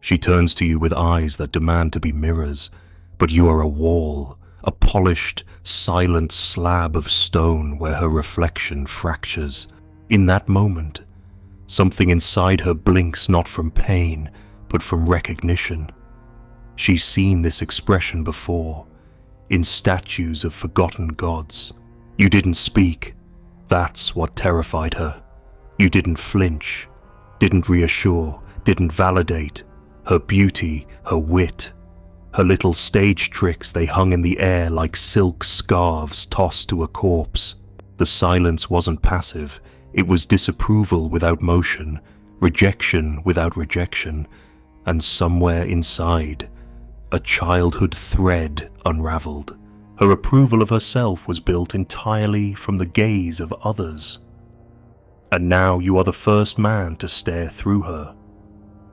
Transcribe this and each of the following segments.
She turns to you with eyes that demand to be mirrors, but you are a wall, a polished, silent slab of stone where her reflection fractures. In that moment, something inside her blinks not from pain, but from recognition. She's seen this expression before, in statues of forgotten gods. You didn't speak. That's what terrified her. You didn't flinch, didn't reassure, didn't validate. Her beauty, her wit, her little stage tricks, they hung in the air like silk scarves tossed to a corpse. The silence wasn't passive. It was disapproval without motion, rejection without rejection, and somewhere inside, a childhood thread unraveled. Her approval of herself was built entirely from the gaze of others. And now you are the first man to stare through her,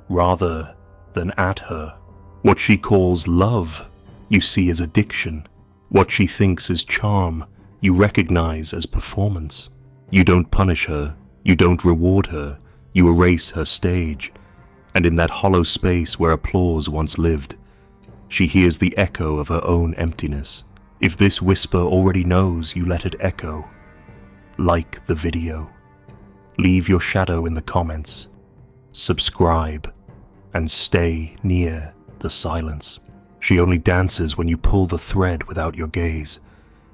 rather than at her. What she calls love, you see as addiction. What she thinks is charm, you recognize as performance. You don't punish her, you don't reward her, you erase her stage. And in that hollow space where applause once lived, she hears the echo of her own emptiness. If this whisper already knows, you let it echo. Like the video. Leave your shadow in the comments. Subscribe. And stay near the silence. She only dances when you pull the thread without your gaze.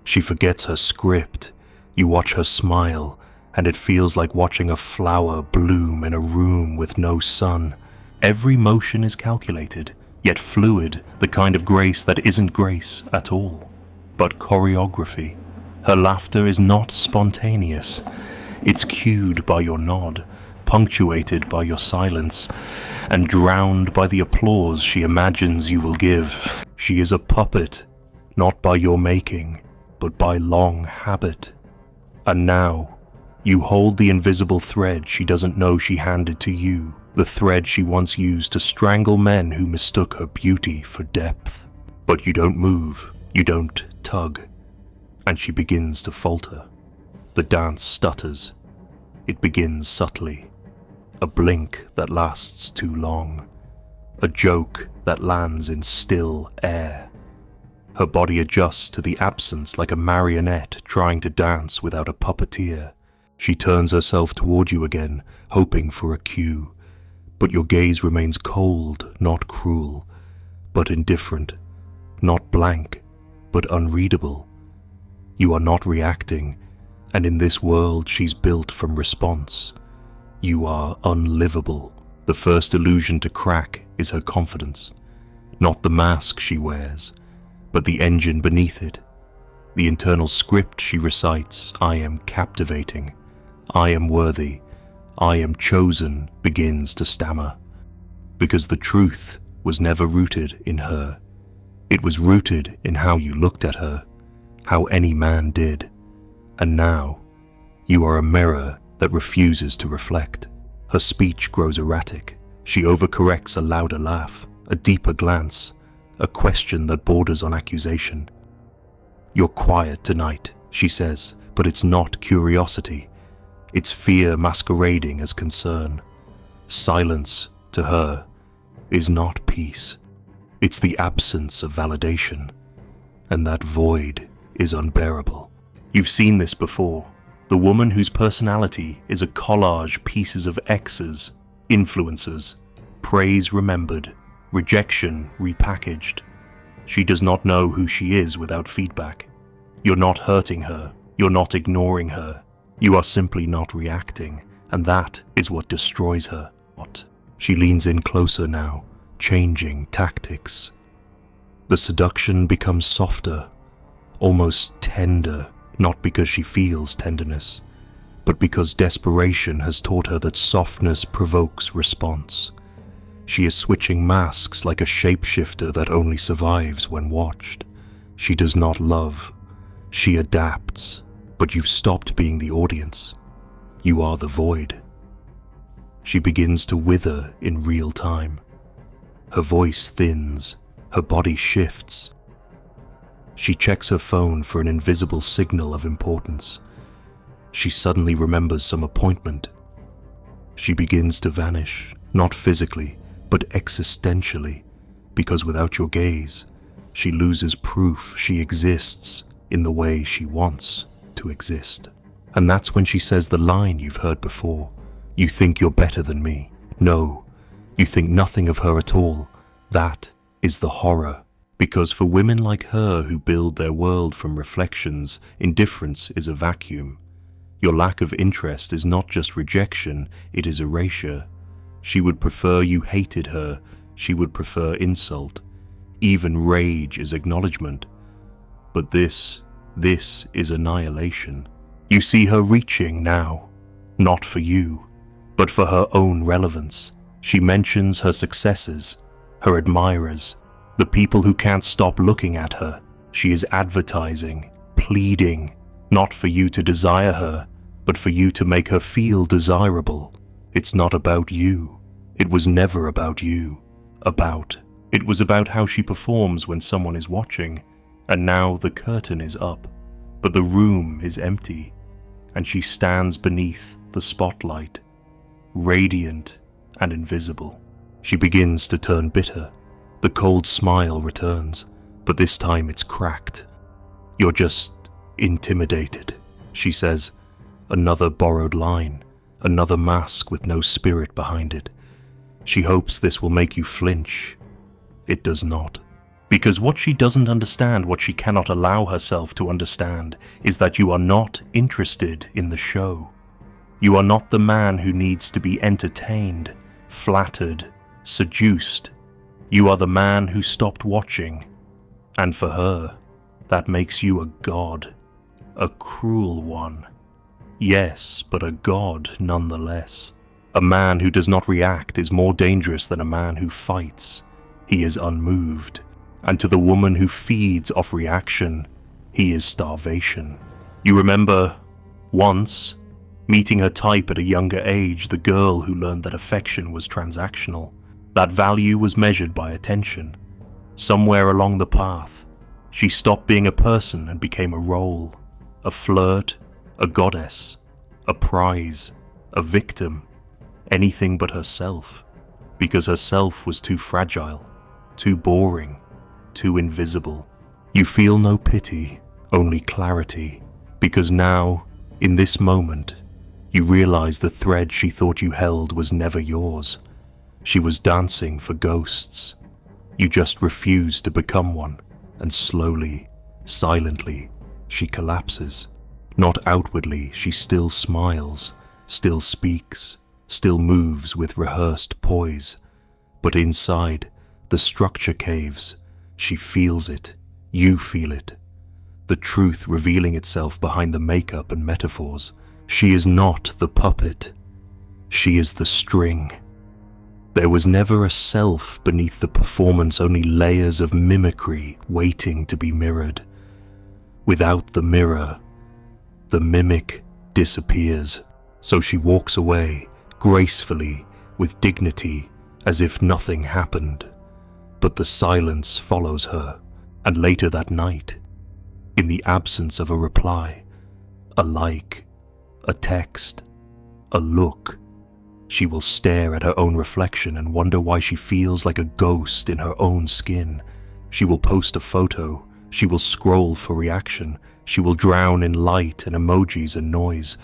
She forgets her script. You watch her smile, and it feels like watching a flower bloom in a room with no sun. Every motion is calculated, yet fluid, the kind of grace that isn't grace at all, but choreography. Her laughter is not spontaneous. It's cued by your nod, punctuated by your silence, and drowned by the applause she imagines you will give. She is a puppet, not by your making, but by long habit. And now, you hold the invisible thread she doesn't know she handed to you, the thread she once used to strangle men who mistook her beauty for depth. But you don't move, you don't tug, and she begins to falter. The dance stutters. It begins subtly. A blink that lasts too long. A joke that lands in still air. Her body adjusts to the absence like a marionette trying to dance without a puppeteer. She turns herself toward you again, hoping for a cue. But your gaze remains cold, not cruel, but indifferent. Not blank, but unreadable. You are not reacting, and in this world she's built from response. You are unlivable. The first illusion to crack is her confidence. Not the mask she wears, but the engine beneath it. The internal script she recites, I am captivating, I am worthy, I am chosen, begins to stammer. Because the truth was never rooted in her. It was rooted in how you looked at her, how any man did. And now, you are a mirror that refuses to reflect. Her speech grows erratic. She overcorrects a louder laugh, a deeper glance, a question that borders on accusation. You're quiet tonight, she says, but it's not curiosity. It's fear masquerading as concern. Silence, to her, is not peace. It's the absence of validation, and that void is unbearable. You've seen this before. The woman whose personality is a collage pieces of X's, influences, praise remembered, rejection repackaged. She does not know who she is without feedback. You're not hurting her, you're not ignoring her, you are simply not reacting, and that is what destroys her. She leans in closer now, changing tactics. The seduction becomes softer, almost tender. Not because she feels tenderness, but because desperation has taught her that softness provokes response. She is switching masks like a shapeshifter that only survives when watched. She does not love. She adapts. But you've stopped being the audience. You are the void. She begins to wither in real time. Her voice thins. Her body shifts. She checks her phone for an invisible signal of importance. She suddenly remembers some appointment. She begins to vanish, not physically, but existentially, because without your gaze, she loses proof she exists in the way she wants to exist. And that's when she says the line you've heard before, "You think you're better than me." No, you think nothing of her at all. That is the horror. Because for women like her who build their world from reflections, indifference is a vacuum. Your lack of interest is not just rejection, it is erasure. She would prefer you hated her, she would prefer insult. Even rage is acknowledgement. But this is annihilation. You see her reaching now, not for you, but for her own relevance. She mentions her successes, her admirers, the people who can't stop looking at her. She is advertising, pleading, not for you to desire her, but for you to make her feel desirable. It's not about you. It was never about you. It was about how she performs when someone is watching, and now the curtain is up, but the room is empty, and she stands beneath the spotlight, radiant and invisible. She begins to turn bitter. The cold smile returns, but this time it's cracked. "You're just intimidated," she says. Another borrowed line, another mask with no spirit behind it. She hopes this will make you flinch. It does not. Because what she doesn't understand, what she cannot allow herself to understand, is that you are not interested in the show. You are not the man who needs to be entertained, flattered, seduced. You are the man who stopped watching. And for her, that makes you a god. A cruel one. Yes, but a god nonetheless. A man who does not react is more dangerous than a man who fights. He is unmoved. And to the woman who feeds off reaction, he is starvation. You remember, once, meeting her type at a younger age, the girl who learned that affection was transactional. That value was measured by attention. Somewhere along the path, she stopped being a person and became a role. A flirt, a goddess, a prize, a victim, anything but herself. Because herself was too fragile, too boring, too invisible. You feel no pity, only clarity, because now, in this moment, you realize the thread she thought you held was never yours. She was dancing for ghosts. You just refused to become one, and slowly, silently, she collapses. Not outwardly, she still smiles, still speaks, still moves with rehearsed poise. But inside, the structure caves. She feels it. You feel it. The truth revealing itself behind the makeup and metaphors. She is not the puppet. She is the string. There was never a self beneath the performance, only layers of mimicry waiting to be mirrored. Without the mirror, the mimic disappears. So she walks away, gracefully, with dignity, as if nothing happened. But the silence follows her, and later that night, in the absence of a reply, a like, a text, a look, she will stare at her own reflection and wonder why she feels like a ghost in her own skin. She will post a photo, she will scroll for reaction, she will drown in light and emojis and noise.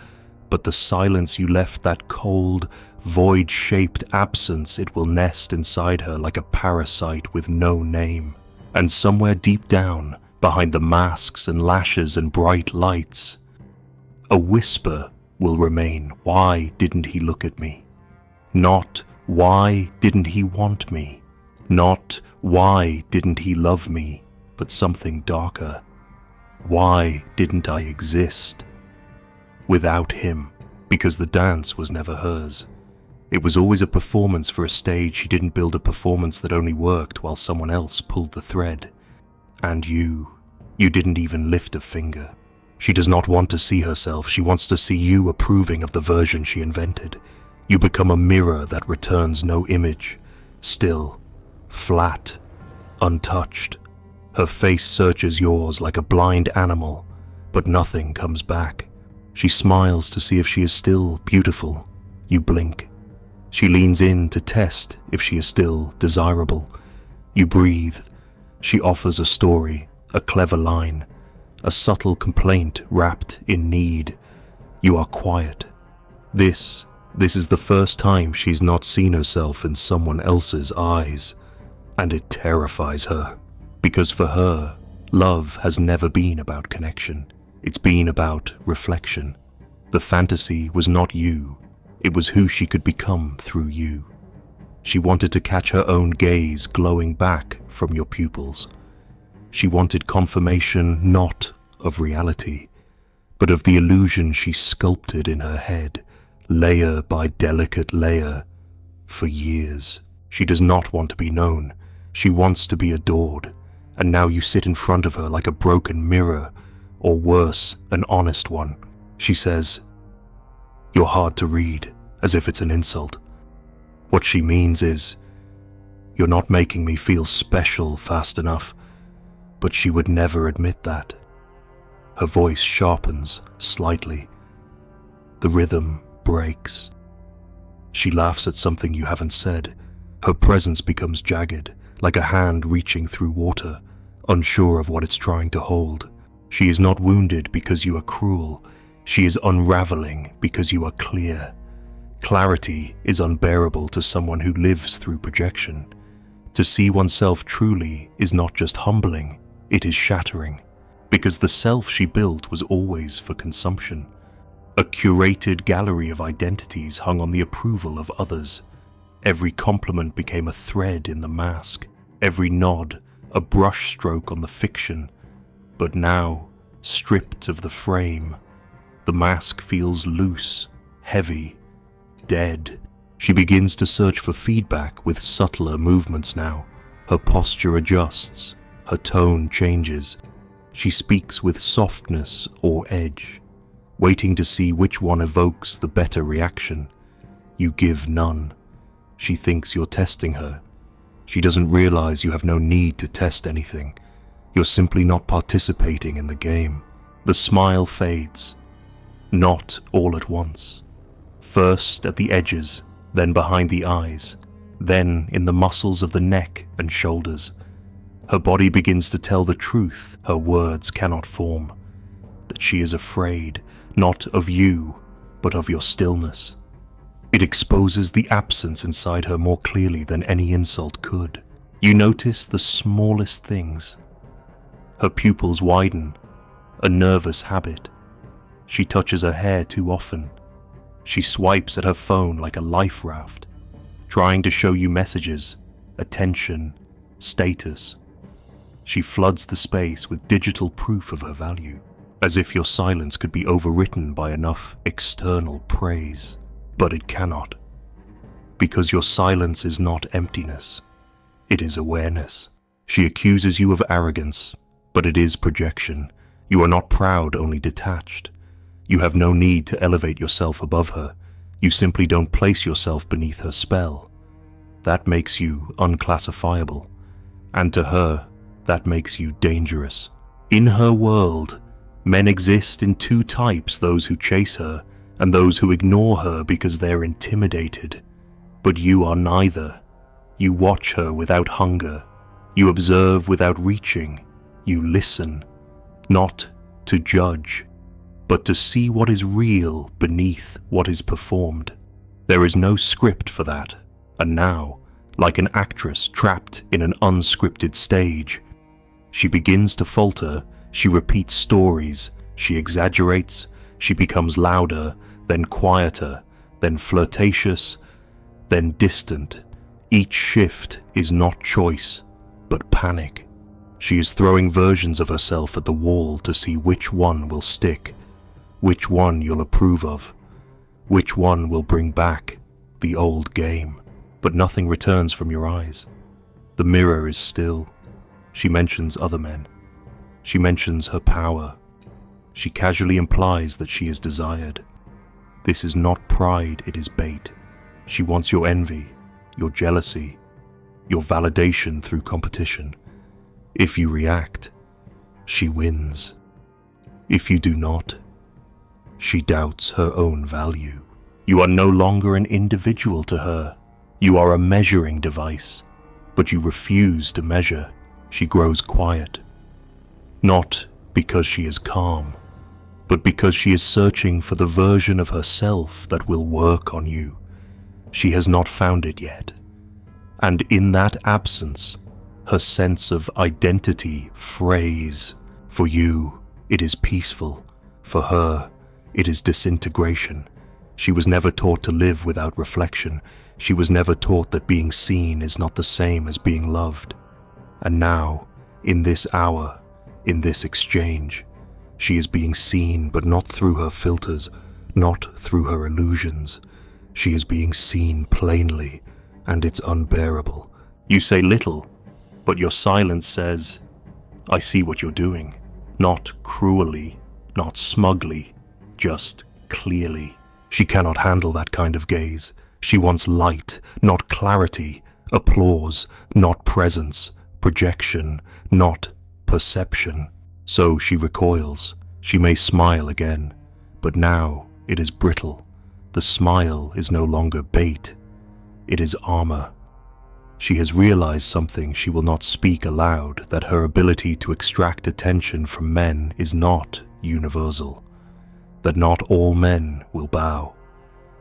But the silence you left, that cold, void-shaped absence, it will nest inside her like a parasite with no name. And somewhere deep down, behind the masks and lashes and bright lights, a whisper will remain. Why didn't he look at me? Not why didn't he want me? Not why didn't he love me? But something darker. Why didn't I exist without him? Because the dance was never hers. It was always a performance for a stage. She didn't build a performance that only worked while someone else pulled the thread. And you didn't even lift a finger. She does not want to see herself. She wants to see you approving of the version she invented. You become a mirror that returns no image. Still, flat, untouched. Her face searches yours like a blind animal, but nothing comes back. She smiles to see if she is still beautiful. You blink. She leans in to test if she is still desirable. You breathe. She offers a story, a clever line, a subtle complaint wrapped in need. You are quiet. This is the first time she's not seen herself in someone else's eyes, and it terrifies her. Because for her, love has never been about connection. It's been about reflection. The fantasy was not you. It was who she could become through you. She wanted to catch her own gaze glowing back from your pupils. She wanted confirmation not of reality, but of the illusion she sculpted in her head, layer by delicate layer, for years. She does not want to be known. She wants to be adored. And now you sit in front of her like a broken mirror, or worse, an honest one. She says, "You're hard to read," as if it's an insult. What she means is, "You're not making me feel special fast enough," but she would never admit that. Her voice sharpens slightly. The rhythm breaks. She laughs at something you haven't said. Her presence becomes jagged, like a hand reaching through water, unsure of what it's trying to hold. She is not wounded because you are cruel. She is unraveling because you are clear. Clarity is unbearable to someone who lives through projection. To see oneself truly is not just humbling, it is shattering. Because the self she built was always for consumption. A curated gallery of identities hung on the approval of others. Every compliment became a thread in the mask, every nod a brushstroke on the fiction. But now, stripped of the frame, the mask feels loose, heavy, dead. She begins to search for feedback with subtler movements now. Her posture adjusts, her tone changes. She speaks with softness or edge, waiting to see which one evokes the better reaction. You give none. She thinks you're testing her. She doesn't realize you have no need to test anything. You're simply not participating in the game. The smile fades, not all at once. First at the edges, then behind the eyes, then in the muscles of the neck and shoulders. Her body begins to tell the truth her words cannot form, that she is afraid, not of you, but of your stillness. It exposes the absence inside her more clearly than any insult could. You notice the smallest things. Her pupils widen, a nervous habit. She touches her hair too often. She swipes at her phone like a life raft, trying to show you messages, attention, status. She floods the space with digital proof of her value, as if your silence could be overwritten by enough external praise. But it cannot, because your silence is not emptiness, it is awareness. She accuses you of arrogance, but it is projection. You are not proud, only detached. You have no need to elevate yourself above her. You simply don't place yourself beneath her spell. That makes you unclassifiable, and to her, that makes you dangerous. In her world, men exist in two types: those who chase her, and those who ignore her because they're intimidated. But you are neither. You watch her without hunger. You observe without reaching. You listen, not to judge, but to see what is real beneath what is performed. There is no script for that. And now, like an actress trapped in an unscripted stage, she begins to falter. She repeats stories. She exaggerates. She becomes louder, then quieter, then flirtatious, then distant. Each shift is not choice, but panic. She is throwing versions of herself at the wall to see which one will stick, which one you'll approve of, which one will bring back the old game. But nothing returns from your eyes. The mirror is still. She mentions other men. She mentions her power. She casually implies that she is desired. This is not pride, it is bait. She wants your envy, your jealousy, your validation through competition. If you react, she wins. If you do not, she doubts her own value. You are no longer an individual to her. You are a measuring device, but you refuse to measure. She grows quiet. Not because she is calm, but because she is searching for the version of herself that will work on you. She has not found it yet. And in that absence, her sense of identity frays. For you, it is peaceful. For her, it is disintegration. She was never taught to live without reflection. She was never taught that being seen is not the same as being loved. And now, in this hour, in this exchange, she is being seen, but not through her filters, not through her illusions. She is being seen plainly, and it's unbearable. You say little, but your silence says, I see what you're doing. Not cruelly, not smugly, just clearly. She cannot handle that kind of gaze. She wants light, not clarity, applause, not presence, projection, not perception. So she recoils. She may smile again, but now it is brittle. The smile is no longer bait. It is armor. She has realized something she will not speak aloud, that her ability to extract attention from men is not universal, that not all men will bow,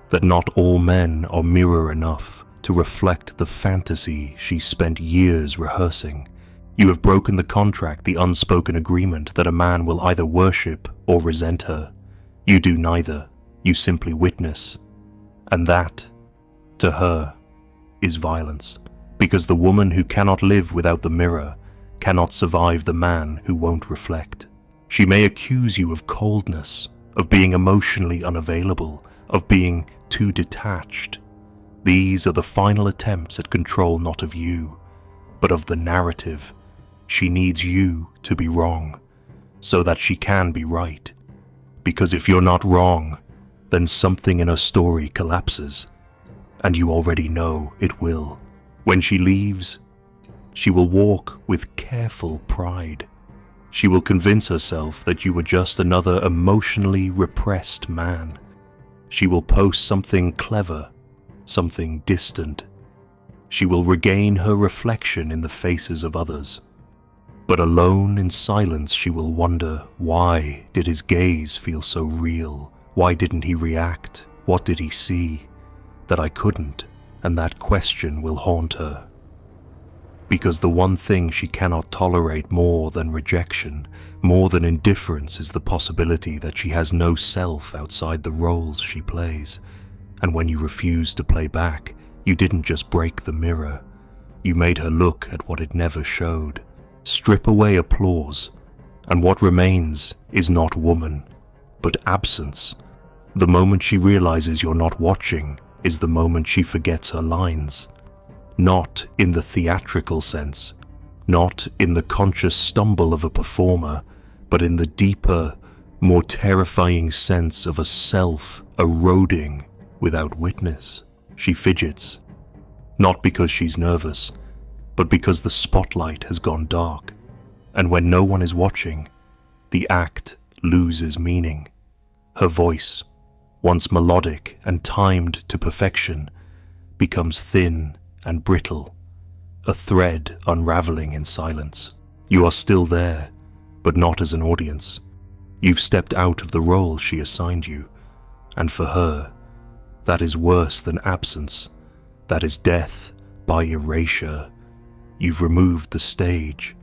that not all men are mirror enough to reflect the fantasy she spent years rehearsing. You have broken the contract, the unspoken agreement that a man will either worship or resent her. You do neither. You simply witness. And that, to her, is violence. Because the woman who cannot live without the mirror cannot survive the man who won't reflect. She may accuse you of coldness, of being emotionally unavailable, of being too detached. These are the final attempts at control, not of you, but of the narrative. She needs you to be wrong, so that she can be right. Because if you're not wrong, then something in her story collapses, and you already know it will. When she leaves, she will walk with careful pride. She will convince herself that you were just another emotionally repressed man. She will post something clever, something distant. She will regain her reflection in the faces of others. But alone in silence, she will wonder, why did his gaze feel so real? Why didn't he react? What did he see that I couldn't? And that question will haunt her. Because the one thing she cannot tolerate more than rejection, more than indifference, is the possibility that she has no self outside the roles she plays. And when you refuse to play back, you didn't just break the mirror. You made her look at what it never showed. Strip away applause, and what remains is not woman, but absence. The moment she realizes you're not watching is the moment she forgets her lines. Not in the theatrical sense, not in the conscious stumble of a performer, but in the deeper, more terrifying sense of a self eroding without witness. She fidgets, not because she's nervous, but because the spotlight has gone dark, and when no one is watching, the act loses meaning. Her voice, once melodic and timed to perfection, becomes thin and brittle, a thread unraveling in silence. You are still there, but not as an audience. You've stepped out of the role she assigned you, and for her, that is worse than absence. That is death by erasure. You've removed the stage,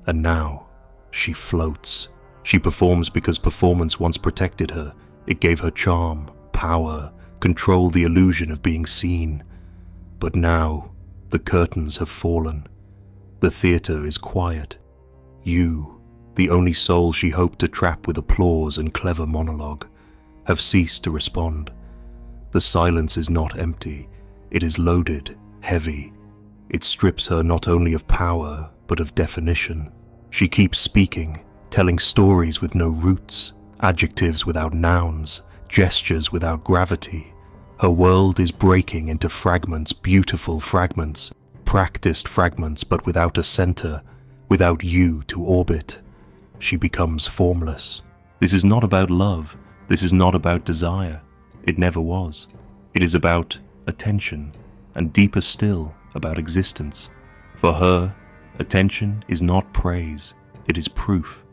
and now she floats. She performs because performance once protected her. It gave her charm, power, control, the illusion of being seen. But now, the curtains have fallen. The theater is quiet. You, the only soul she hoped to trap with applause and clever monologue, have ceased to respond. The silence is not empty. It is loaded, heavy. It strips her not only of power, but of definition. She keeps speaking, telling stories with no roots, adjectives without nouns, gestures without gravity. Her world is breaking into fragments, beautiful fragments, practiced fragments, but without a center, without you to orbit. She becomes formless. This is not about love. This is not about desire. It never was. It is about attention, and deeper still, about existence. For her, attention is not praise, it is proof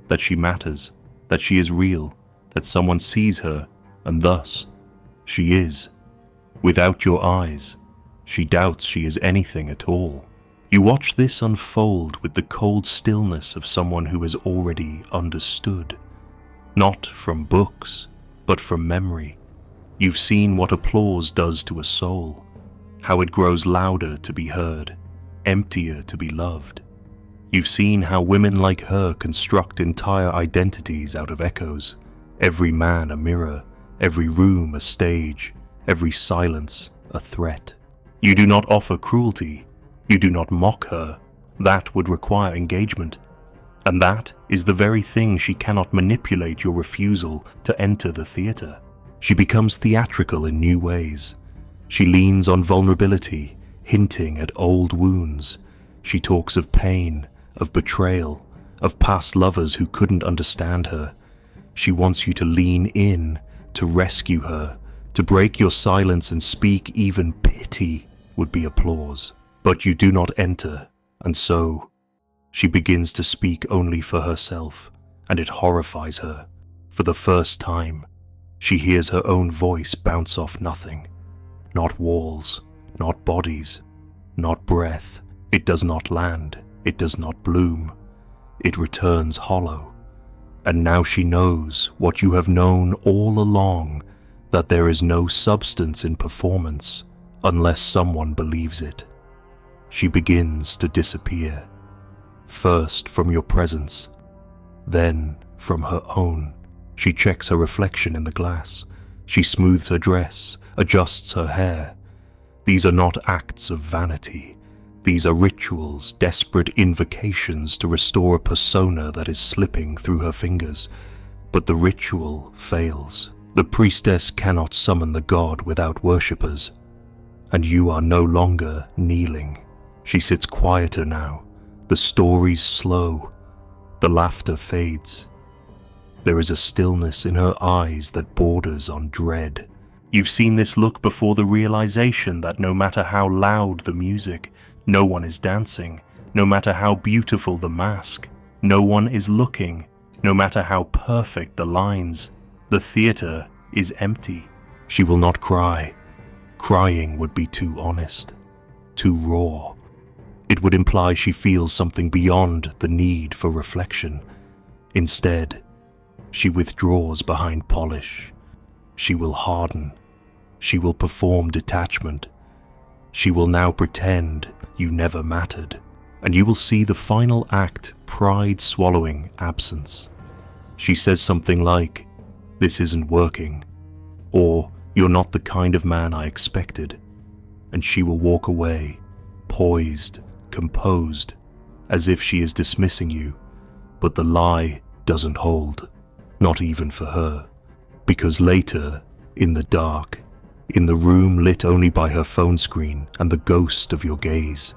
that she matters, that she is real, that someone sees her, and thus, she is. Without your eyes, she doubts she is anything at all. You watch this unfold with the cold stillness of someone who has already understood. Not from books, but from memory. You've seen what applause does to a soul, how it grows louder to be heard, emptier to be loved. You've seen how women like her construct entire identities out of echoes, every man a mirror, every room a stage, every silence a threat. You do not offer cruelty, you do not mock her. That would require engagement. And that is the very thing she cannot manipulate your refusal to enter the theater. She becomes theatrical in new ways. She leans on vulnerability, hinting at old wounds. She talks of pain, of betrayal, of past lovers who couldn't understand her. She wants you to lean in, to rescue her, to break your silence and speak. Even pity would be applause. But you do not enter, and so she begins to speak only for herself, and it horrifies her. For the first time, she hears her own voice bounce off nothing. Not walls, not bodies, not breath. It does not land, it does not bloom. It returns hollow. And now she knows what you have known all along, that there is no substance in performance unless someone believes it. She begins to disappear, first from your presence, then from her own. She checks her reflection in the glass. She smooths her dress, adjusts her hair. These are not acts of vanity. These are rituals, desperate invocations to restore a persona that is slipping through her fingers. But the ritual fails. The priestess cannot summon the god without worshippers. And you are no longer kneeling. She sits quieter now. The stories slow. The laughter fades. There is a stillness in her eyes that borders on dread. You've seen this look before, the realization that no matter how loud the music, no one is dancing. No matter how beautiful the mask, no one is looking. No matter how perfect the lines, the theater is empty. She will not cry. Crying would be too honest, too raw. It would imply she feels something beyond the need for reflection. Instead, she withdraws behind polish. She will harden. She will perform detachment. She will now pretend you never mattered. And you will see the final act, pride swallowing absence. She says something like, "This isn't working," or "You're not the kind of man I expected." And she will walk away, poised, composed, as if she is dismissing you. But the lie doesn't hold, not even for her. Because later, in the dark, in the room lit only by her phone screen and the ghost of your gaze,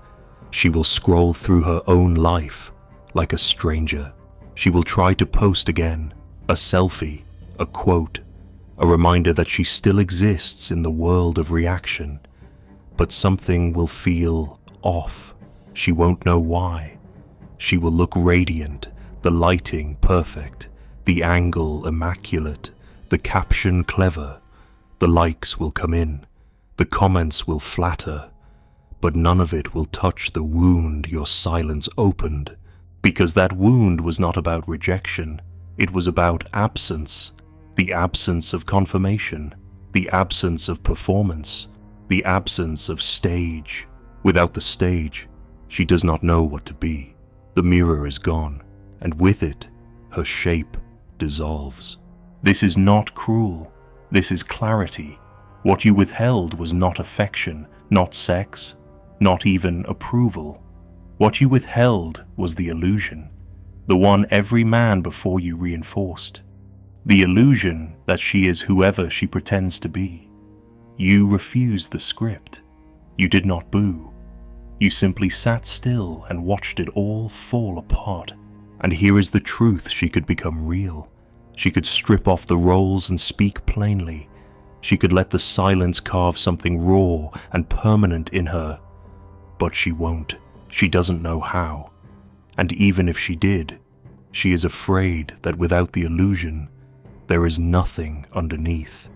she will scroll through her own life like a stranger. She will try to post again, a selfie, a quote, a reminder that she still exists in the world of reaction. But something will feel off. She won't know why. She will look radiant, the lighting perfect, the angle immaculate, the caption clever. The likes will come in, the comments will flatter, but none of it will touch the wound your silence opened. Because that wound was not about rejection, it was about absence. The absence of confirmation, the absence of performance, the absence of stage. Without the stage, she does not know what to be. The mirror is gone, and with it, her shape dissolves. This is not cruel. This is clarity. What you withheld was not affection, not sex, not even approval. What you withheld was the illusion, the one every man before you reinforced. The illusion that she is whoever she pretends to be. You refused the script. You did not boo. You simply sat still and watched it all fall apart. And here is the truth: she could become real. She could strip off the roles and speak plainly. She could let the silence carve something raw and permanent in her, but she won't. She doesn't know how. And even if she did, she is afraid that without the illusion, there is nothing underneath.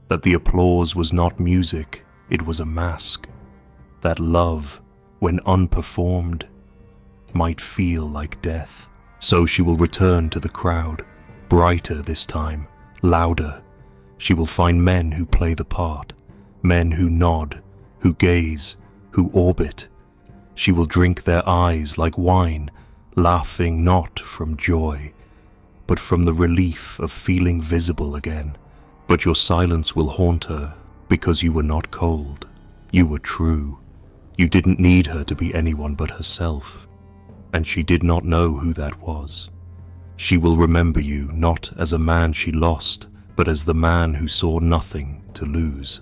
That the applause was not music, it was a mask. That love, when unperformed, might feel like death. So she will return to the crowd, brighter this time, louder. She will find men who play the part, men who nod, who gaze, who orbit. She will drink their eyes like wine, laughing not from joy, but from the relief of feeling visible again. But your silence will haunt her because you were not cold. You were true. You didn't need her to be anyone but herself. And she did not know who that was. She will remember you not as a man she lost, but as the man who saw nothing to lose.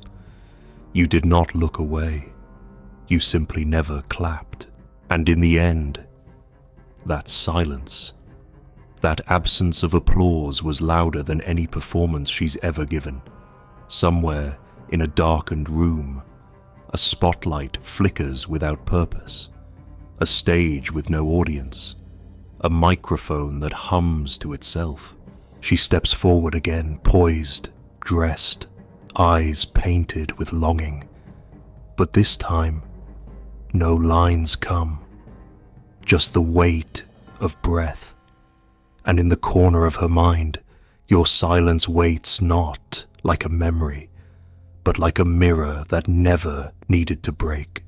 You did not look away. You simply never clapped. And in the end, that silence, that absence of applause was louder than any performance she's ever given. Somewhere in a darkened room, a spotlight flickers without purpose, a stage with no audience, a microphone that hums to itself. She steps forward again, poised, dressed, eyes painted with longing. But this time, no lines come, just the weight of breath. And in the corner of her mind, your silence waits not like a memory, but like a mirror that never needed to break.